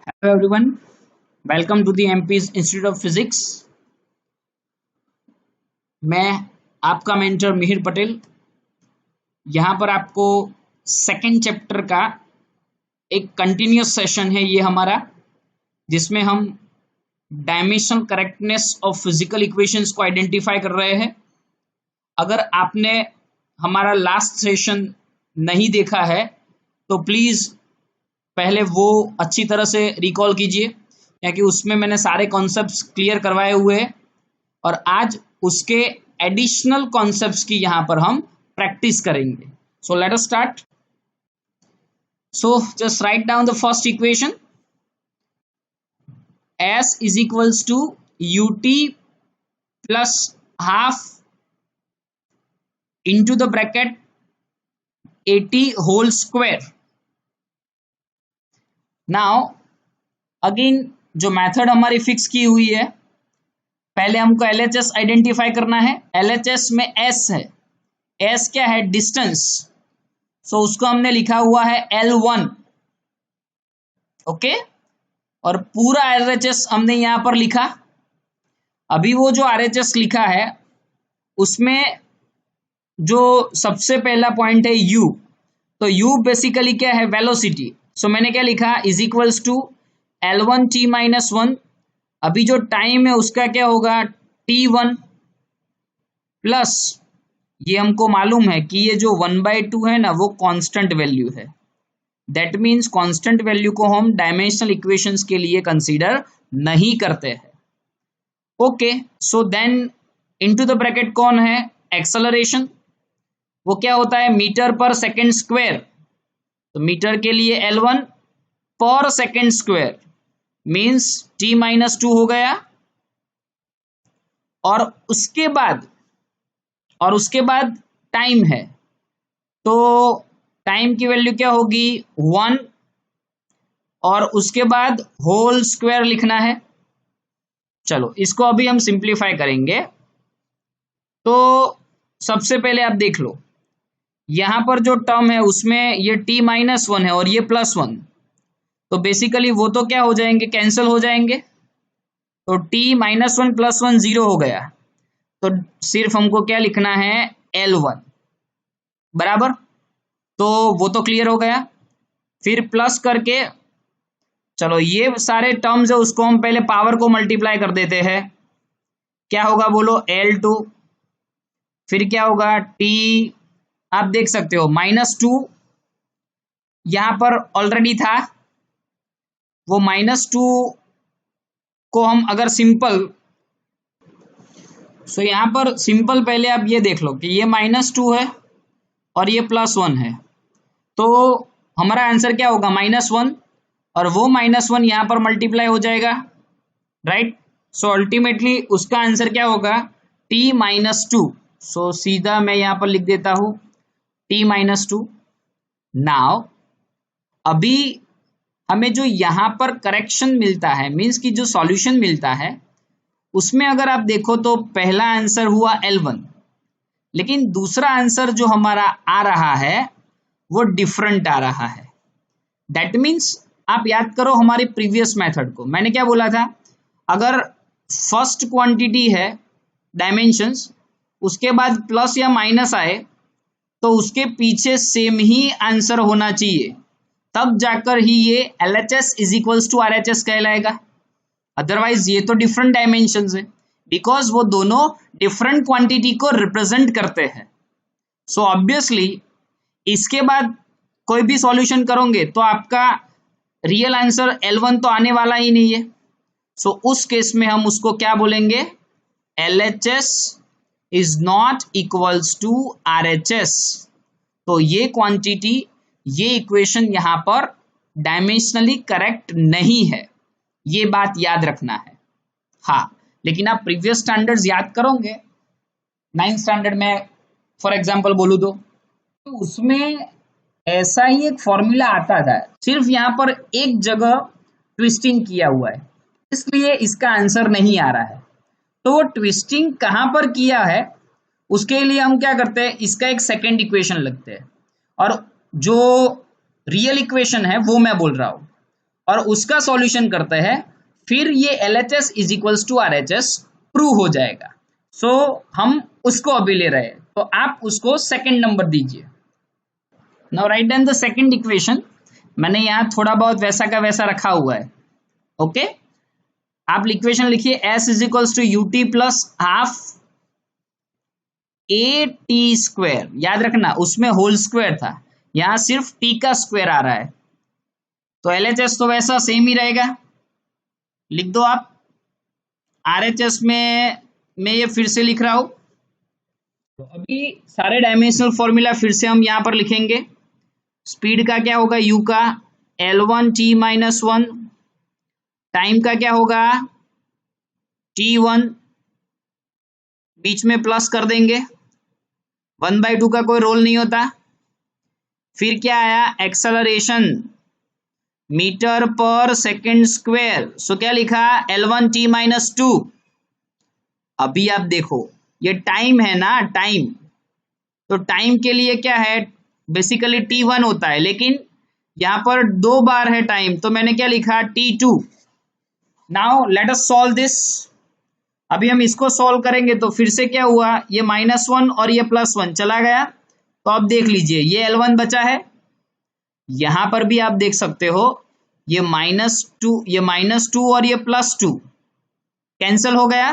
Hello everyone, welcome to the MP's Institute of Physics। मैं आपका mentor Mihir Patel यहाँ पर आपको सेकंड चैप्टर का एक कंटिन्यूस सेशन है ये हमारा, जिसमें हम dimensional correctness of physical equations को आइडेंटिफाई कर रहे हैं। अगर आपने हमारा लास्ट सेशन नहीं देखा है तो प्लीज पहले वो अच्छी तरह से रिकॉल कीजिए, क्योंकि उसमें मैंने सारे कॉन्सेप्ट्स क्लियर करवाए हुए हैं और आज उसके एडिशनल कॉन्सेप्ट्स की यहाँ पर हम प्रैक्टिस करेंगे। So let us start. So just right down the first equation, S is equals to ut plus half into the bracket 80 whole square। Now again जो मेथड हमारी फिक्स की हुई है, पहले हमको LHS आइडेंटिफाई करना है। LHS में S है, S क्या है? डिस्टेंस। सो उसको हमने लिखा हुआ है L1, ओके। और पूरा RHS हमने यहां पर लिखा। अभी वो जो RHS लिखा है उसमें जो सबसे पहला पॉइंट है U, तो U बेसिकली क्या है? वेलोसिटी। सो मैंने क्या लिखा? Is equals to L1t-1। अभी जो टाइम है उसका क्या होगा? t1 प्लस ये हमको मालूम है कि ये जो 1/2 है ना, वो कांस्टेंट वैल्यू है। दैट मीन्स कांस्टेंट वैल्यू को हम डायमेंशनल इक्वेशंस के लिए कंसीडर नहीं करते हैं, okay. So then into the bracket कौन है? एक्सेलरेशन। वो क्या होता है? Metre per second square. तो मीटर के लिए L1 पर सेकेंड स्क्वायर मीन्स t-2 हो गया। और उसके बाद टाइम है, तो टाइम की वैल्यू क्या होगी? 1। और उसके बाद होल स्क्वायर लिखना है। चलो इसको अभी हम सिंप्लीफाई करेंगे। तो सबसे पहले आप देख लो, यहां पर जो टर्म है उसमें ये t-1 है और ये +1, तो बेसिकली वो तो क्या हो जाएंगे? कैंसिल हो जाएंगे। तो t-1 + 1 0 हो गया। तो सिर्फ हमको क्या लिखना है? L1 बराबर। तो वो तो क्लियर हो गया। फिर प्लस करके चलो ये सारे टर्म्स है उसको हम पहले पावर को मल्टीप्लाई कर देते हैं। क्या होगा बोलो? L2। फिर क्या होगा? t, आप देख सकते हो -2 यहां पर ऑलरेडी था। वो -2 को हम अगर सिंपल, सो यहां पर सिंपल पहले आप ये देख लो कि ये -2 है और ये +1 है, तो हमारा आंसर क्या होगा? -1। और वो -1 यहां पर मल्टीप्लाई हो जाएगा, राइट। सो अल्टीमेटली उसका आंसर क्या होगा? t-2। सो सीधा मैं यहां पर लिख देता हूं t-2। नाउ अभी हमें जो यहां पर करेक्शन मिलता है, मीन्स की जो सॉल्यूशन मिलता है, उसमें अगर आप देखो तो पहला आंसर हुआ L1, लेकिन दूसरा आंसर जो हमारा आ रहा है वो डिफरेंट आ रहा है। दैट मीन्स आप याद करो हमारी प्रीवियस मेथड को, मैंने क्या बोला था? अगर फर्स्ट क्वांटिटी है डायमेंशंस, उसके बाद प्लस या माइनस आए तो उसके पीछे सेम ही आंसर होना चाहिए, तब जाकर ही ये LHS is equals to RHS कहलाएगा। अदरवाइज ये तो डिफरेंट डायमेंशंस है, बिकॉज वो दोनों डिफरेंट क्वांटिटी को रिप्रेजेंट करते हैं। सो ऑब्वियसली इसके बाद कोई भी सॉल्यूशन करोगे तो आपका रियल आंसर L1 तो आने वाला ही नहीं है। सो उस केस में हम उसको क्या बोलेंगे? LHS is not equals to RHS। तो ये क्वांटिटी, ये इक्वेशन यहां पर डायमेंशनली करेक्ट नहीं है, ये बात याद रखना है। हाँ, लेकिन आप प्रीवियस स्टैंडर्ड्स याद करोगे, 9th स्टैंडर्ड में फॉर एग्जांपल बोलूं तो उसमें ऐसा ही एक फॉर्मूला आता था, सिर्फ यहां पर एक जगह ट्विस्टिंग किया हुआ है, इसलिए इसका आंसर नहीं आ रहा है। तो वो ट्विस्टिंग कहां पर किया है उसके लिए हम क्या करते हैं? इसका एक सेकेंड इक्वेशन लगते हैं, और जो रियल इक्वेशन है वो मैं बोल रहा हूं, और उसका सॉल्यूशन करते हैं, फिर ये LHS is equals to RHS prove हो जाएगा। सो हम उसको अभी ले रहे हैं, तो आप उसको सेकंड नंबर दीजिए। Now write down the second equation. मैंने यहाँ थोड़ा बहुत वैसा का वैसा रखा हुआ है। ओके, आप इक्वेशन लिखिए S is equals to UT plus half AT square. याद रखना उसमें होल स्क्वायर था, यहां सिर्फ T का स्क्वायर आ रहा है, तो LHS तो वैसा सेम ही रहेगा, लिख दो आप। RHS में मैं ये फिर से लिख रहा हूं। तो अभी सारे डायमेंशनल फॉर्मूला फिर से हम यहां पर लिखेंगे। स्पीड का क्या होगा, U का L1 T माइनस 1, टाइम का क्या होगा T1, बीच में प्लस कर देंगे, 1/2 का कोई रोल नहीं होता। फिर क्या आया, acceleration metre per second square, सो क्या लिखा L1 T माइनस 2। अभी आप देखो ये टाइम है ना, टाइम, तो टाइम के लिए क्या है, बेसिकली T1 होता है, लेकिन यहां पर 2 बार है टाइम, तो मैंने क्या लिखा T2। Now let us solve this. अभी हम इसको सॉल्व करेंगे तो फिर से क्या हुआ, ये -1 और ये +1 चला गया, तो अब देख लीजिए ये L1 बचा है। यहां पर भी आप देख सकते हो ये -2, ये -2 और ये +2 कैंसिल हो गया,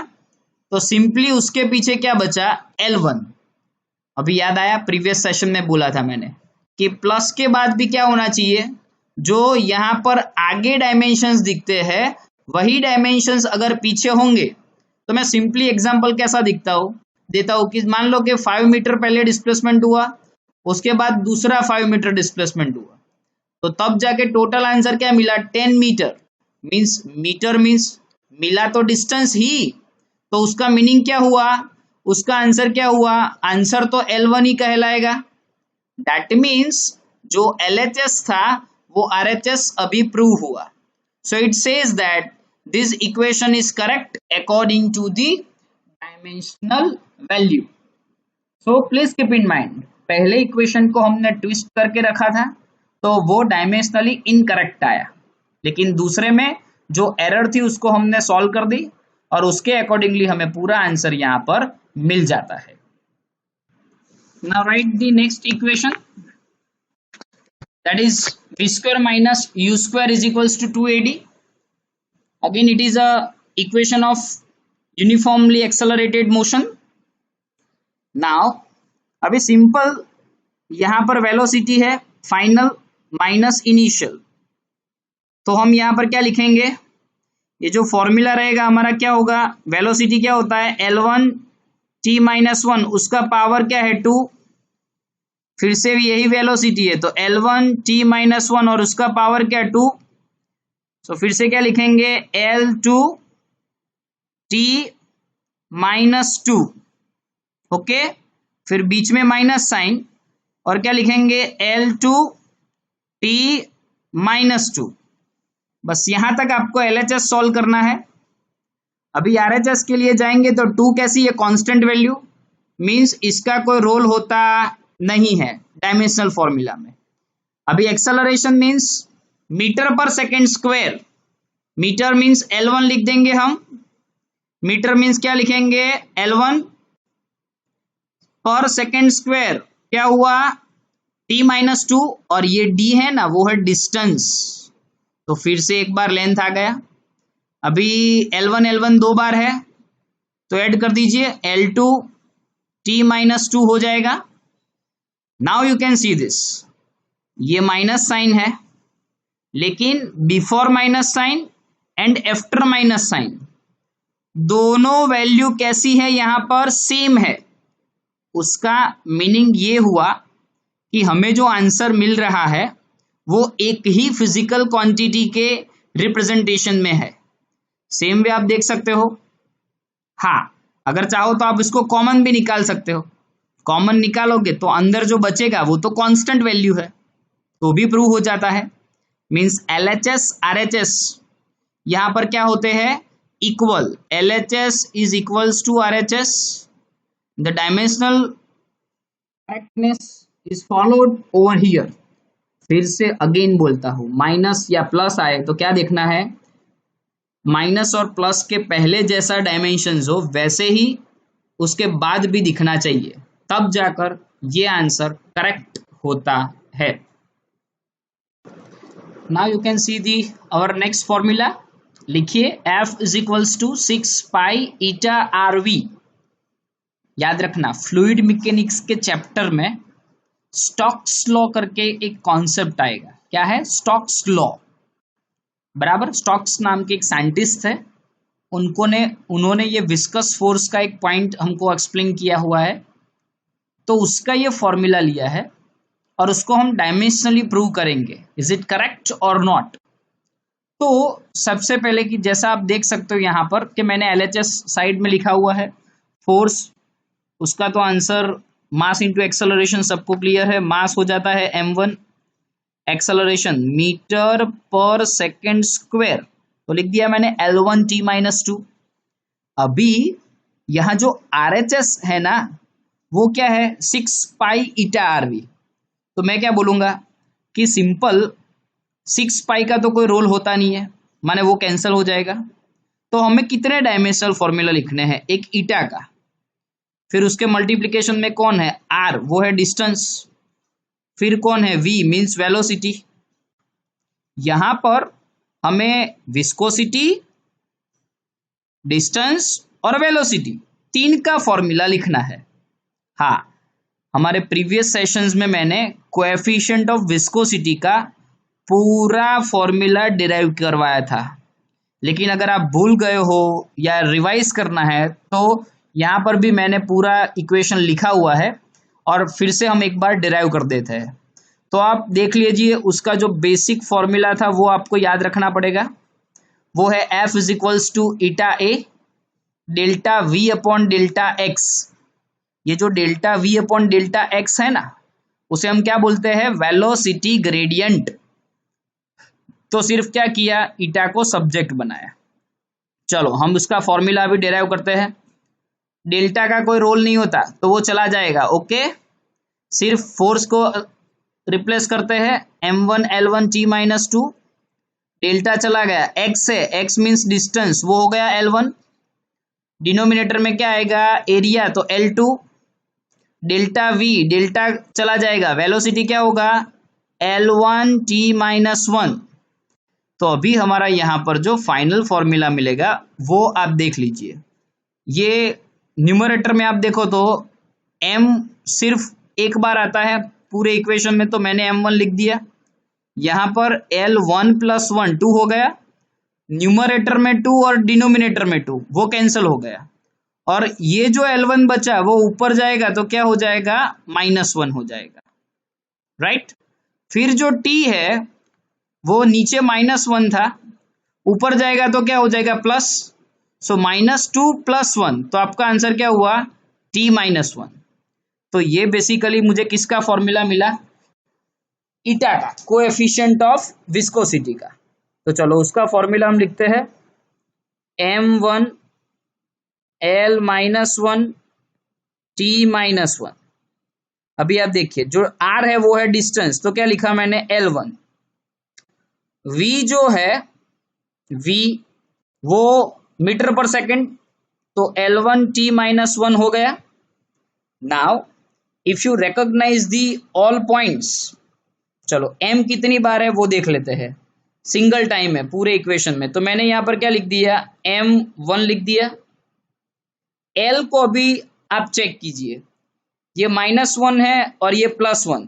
तो सिंपली उसके पीछे क्या बचा, L1। अभी याद आया, प्रीवियस सेशन में बोला था मैंने कि प्लस के बाद भी क्या होना चाहिए, जो यहां पर आगे डायमेंशंस दिखते हैं वही डायमेंशंस अगर पीछे होंगे, तो मैं सिंपली एग्जांपल कैसा देता हूं कि मान लो कि 5 मीटर पहले डिस्प्लेसमेंट हुआ, उसके बाद दूसरा 5 मीटर डिस्प्लेसमेंट हुआ, तो तब जाके टोटल आंसर क्या मिला, 10 मीटर। मीटर मीन्स मिला तो डिस्टेंस ही, तो उसका मीनिंग क्या हुआ, उसका आंसर क्या हुआ, आंसर तो L1 ही कहलाएगा। दैट मीन्स जो LHS था वो RHS अभी प्रूव हुआ। So it says that this equation is correct according to the dimensional value. So please keep in mind, पहले इक्वेशन को हमने ट्विस्ट करके रखा था तो वो डायमेंशनली इनकरेक्ट आया, लेकिन दूसरे में जो एरर थी उसको हमने सॉल्व कर दी और उसके अकॉर्डिंगली हमें पूरा आंसर यहां पर मिल जाता है। Now write the next equation, that is v square minus u square is equals to 2AD. Again it is a equation of uniformly accelerated motion. Now अभी सिंपल यहां पर वेलोसिटी है फाइनल माइनस इनिशियल, तो हम यहां पर क्या लिखेंगे, ये जो फॉर्मूला रहेगा हमारा क्या होगा, वेलोसिटी क्या होता है L1 T माइनस 1, उसका पावर क्या है 2, फिर से यही वेलोसिटी है तो L1 T माइनस 1 और उसका पावर क्या 2, तो फिर से क्या लिखेंगे L2 T माइनस 2। ओके, फिर बीच में माइनस साइन और क्या लिखेंगे L2 T माइनस 2। बस यहां तक आपको LHS सॉल्व करना है। अभी RHS के लिए जाएंगे तो 2 कैसी है, कांस्टेंट वैल्यू, मींस इसका कोई रोल होता नहीं है डायमेंशनल फॉर्मूला में। अभी acceleration means metre per second square, metre means L1 लिख देंगे हम, मीटर मींस क्या लिखेंगे L1 पर सेकेंड स्क्वायर, क्या हुआ T माइनस 2 और ये D है ना वो है डिस्टेंस, तो फिर से एक बार लेंथ आ गया। अभी L1 2 बार है तो ऐड कर दीजिए L2 T माइनस 2 हो जाएगा। Now you can see this, ये माइनस साइन है, लेकिन before minus sign and after minus sign दोनों वैल्यू कैसी है, यहां पर सेम है। उसका मीनिंग ये हुआ कि हमें जो आंसर मिल रहा है वो एक ही फिजिकल क्वांटिटी के रिप्रेजेंटेशन में है। सेम वे आप देख सकते हो। हाँ, अगर चाहो तो आप इसको कॉमन भी निकाल सकते हो, कॉमन निकालोगे तो अंदर जो बचेगा वो तो कांस्टेंट वैल्यू है, तो भी प्रूव हो जाता है। मींस LHS RHS यहां पर क्या होते हैं, equal. LHS is equals to RHS, the dimensional correctness is followed over here. फिर से अगेन बोलता हूं, माइनस या प्लस आए तो क्या देखना है, माइनस और प्लस के पहले जैसा डायमेंशंस हो वैसे ही उसके बाद भी दिखना चाहिए, तब जाकर ये आंसर करेक्ट होता है। Now you can see the our next formula. लिखिए F is equals to 6 pi eta R V. याद रखना फ्लूइड मैकेनिक्स के चैप्टर में स्टोक्स लॉ करके एक कॉन्सेप्ट आएगा। क्या है स्टोक्स लॉ? बराबर, स्टोक्स नाम के एक साइंटिस्ट है, उन्होंने ये विस्कस फोर्स का एक पॉइंट हमको एक्सप्लेन किया हुआ है, तो उसका ये फॉर्मूला लिया है और उसको हम डायमेंशनली प्रूव करेंगे। इज इट करेक्ट और नॉट? तो सबसे पहले कि जैसा आप देख सकते हो यहाँ पर कि मैंने LHS साइड में लिखा हुआ है, फोर्स उसका तो आंसर मास इंटू एक्सेलरेशन सबको क्लियर है, मास हो जाता है m1, acceleration metre per second square, तो लिख दिया मैंने L1t-2। अभी यहाँ जो RHS है ना वो क्या है 6 पाई ईटा आरवी, तो मैं क्या बोलूंगा कि सिंपल 6 पाई का तो कोई रोल होता नहीं है, माने वो कैंसिल हो जाएगा। तो हमें कितने डायमेंशनल फॉर्मूला लिखने हैं, एक ईटा का, फिर उसके मल्टीप्लिकेशन में कौन है r, वो है डिस्टेंस, फिर कौन है v मींस वेलोसिटी। यहां पर हमें विस्कोसिटी, डिस्टेंस और वेलोसिटी तीन का फॉर्मूला लिखना है। हाँ, हमारे प्रीवियस सेशंस में मैंने कोएफिशिएंट ऑफ विस्कोसिटी का पूरा फॉर्मूला डिराइव करवाया था, लेकिन अगर आप भूल गए हो या रिवाइज करना है तो यहाँ पर भी मैंने पूरा इक्वेशन लिखा हुआ है और फिर से हम एक बार डिराइव कर देते हैं। तो आप देख लीजिए उसका जो बेसिक फॉर्मूला था वो आपको याद रखना पड़ेगा, वो है F is equals to eta A delta V upon delta X. ये जो delta V upon delta X है ना उसे हम क्या बोलते हैं, वेलोसिटी ग्रेडियंट। तो सिर्फ क्या किया, ईटा को सब्जेक्ट बनाया। चलो हम उसका फॉर्मूला भी डिराइव करते हैं। डेल्टा का कोई रोल नहीं होता तो वो चला जाएगा, ओके। सिर्फ फोर्स को रिप्लेस करते हैं, m1 L1t-2, डेल्टा चला गया, x है, x मींस डिस्टेंस, वो हो गया L1। डिनोमिनेटर में क्या आएगा, एरिया, तो L2, डेल्टा V, डेल्टा चला जाएगा, वेलोसिटी क्या होगा L1t-1। तो अभी हमारा यहाँ पर जो फाइनल फॉर्मूला मिलेगा वो आप देख लीजिए। ये न्यूमरेटर में आप देखो तो m सिर्फ एक बार आता है पूरे इक्वेशन में, तो मैंने m1 लिख दिया। यहाँ पर L1 + 1 2 हो गया, न्यूमरेटर में 2 और डिनोमिनेटर में 2, वो कैंसिल हो गया, और ये जो L1 बचा वो ऊपर जाएगा तो क्या हो जाएगा -1 हो जाएगा, राइट। फिर जो t है वो नीचे -1 था, ऊपर जाएगा तो क्या हो जाएगा प्लस, सो -2 + 1, तो आपका आंसर क्या हुआ t-1। तो ये बेसिकली मुझे किसका फॉर्मूला मिला, ईटा का, कोएफिशिएंट ऑफ विस्कोसिटी का। तो चलो उसका फॉर्मूला हम लिखते हैं, m1 L-1 t-1। अभी आप देखिए जो r है वो है डिस्टेंस, तो क्या लिखा मैंने L1। v जो है v वो मीटर पर सेकेंड, तो L1t-1 हो गया। Now if you recognise the all points, चलो m कितनी बार है वो देख लेते हैं, सिंगल टाइम है पूरे इक्वेशन में, तो मैंने यहां पर क्या लिख दिया m1 लिख दिया। l को अभी आप चेक कीजिए, ये -1 है और ये +1,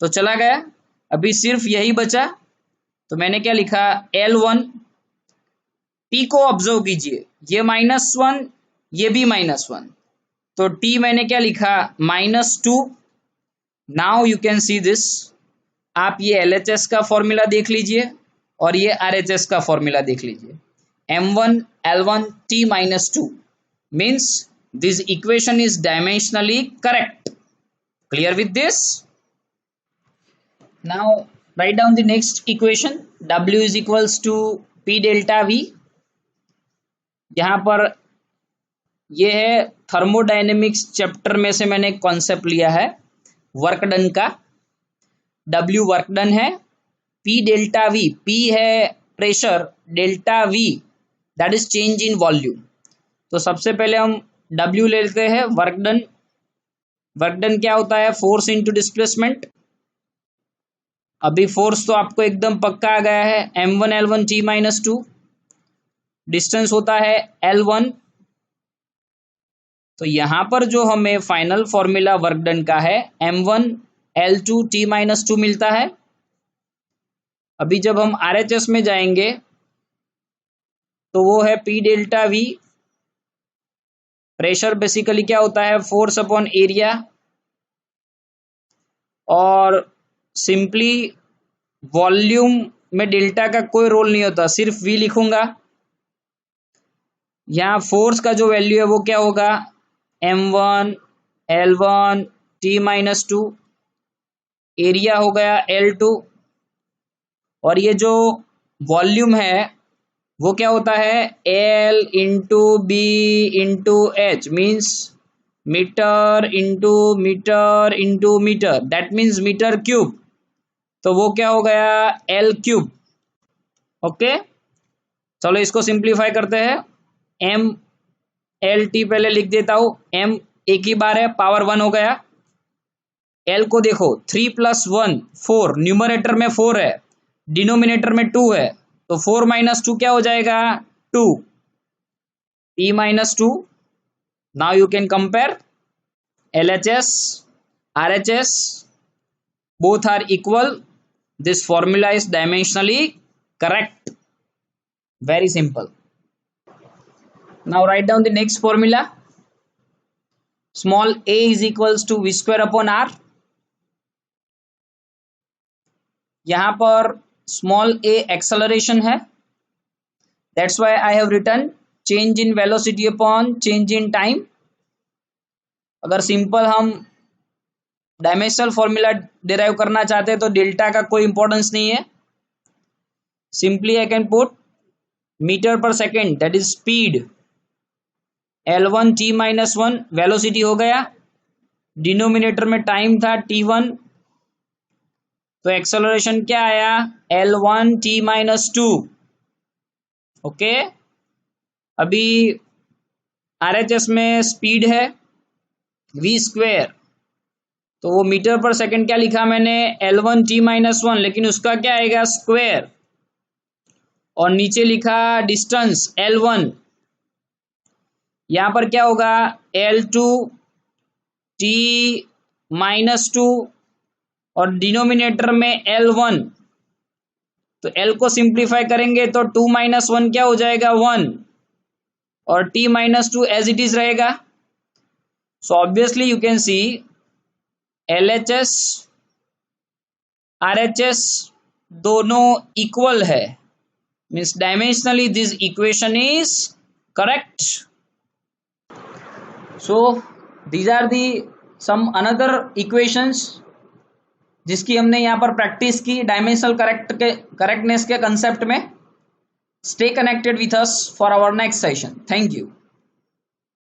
तो चला गया, अभी सिर्फ यही बचा, तो मैंने क्या लिखा L1। t को ऑब्जर्व कीजिए, ये -1 ये भी -1, तो t मैंने क्या लिखा -2। Now you can see this, आप ये LHS का फॉर्मूला देख लीजिए और ये RHS का फॉर्मूला देख लीजिए, m1 L1 t-2 means this equation is dimensionally correct. Clear with this? Now write down the next equation, W is equals to P delta V। यहां पर ये है थर्मोडायनेमिक्स चैप्टर में से मैंने कॉन्सेप्ट लिया है वर्क डन का। W वर्क डन है, P डेल्टा V, P है pressure, delta V that is change in volume. तो सबसे पहले हम W लेते हैं, वर्क डन। वर्क डन क्या होता है? Force into displacement. अभी फोर्स तो आपको एकदम पक्का आ गया है, M1 L1 T-2। डिस्टेंस होता है L1। तो यहां पर जो हमें फाइनल फॉर्मूला वर्क डन का है M1 L2 T-2 मिलता है। अभी जब हम RHS में जाएंगे तो वो है P delta V। Pressure basically क्या होता है? Force upon area. और सिंपली वॉल्यूम में डेल्टा का कोई रोल नहीं होता, सिर्फ V लिखूंगा। यहाँ फोर्स का जो वैल्यू है वो क्या होगा? M1 L1 T-2, एरिया हो गया L2, और ये जो वॉल्यूम है वो क्या होता है? L into B into H, means metre into metre into metre, that means metre cube. तो वो क्या हो गया? L cube. ओके, चलो इसको सिंप्लीफाई करते हैं। M L T पहले लिख देता हूं, M एक ही बार है, पावर 1 हो गया। L को देखो, 3 + 1 4, न्यूमरेटर में 4 है, डिनोमिनेटर में 2 है, तो 4 - 2 क्या हो जाएगा? 2, T-2। Now you can compare LHS RHS, both are equal, this formula is dimensionally correct, very simple. Now write down the next formula. Small a is equals to V square upon R। यहां पर small a acceleration है, that's why I have written change in velocity upon change in time. अगर simple हम dimensional formula derive करना चाहते हैं तो delta का कोई इंपॉर्टेंस नहीं है। Simply I can put metre per second, that is speed, L1 T-1 velocity हो गया, डिनोमिनेटर में टाइम था T1, तो एक्सेलरेशन क्या आया? L1 T-2। ओके, अभी RHS में स्पीड है V स्क्वेयर, तो वो मीटर पर सेकंड क्या लिखा मैंने? L1 T-1, लेकिन उसका क्या आएगा? स्क्वेयर। और नीचे लिखा डिस्टेंस L1, यहां पर क्या होगा? L2 T-2 और डिनोमिनेटर में L1, तो L को सिंप्लीफाई करेंगे तो 2 - 1 क्या हो जाएगा? 1, और T-2 एज इट इज रहेगा। So obviously you can see LHS RHS दोनों इक्वल है, means dimensionally this equation is correct. So these are the some another equations जिसकी हमने यहाँ पर प्रैक्टिस की डायमेंशनल करेक्टनेस के कंसेप्ट में। Stay connected with us for our next session. Thank you.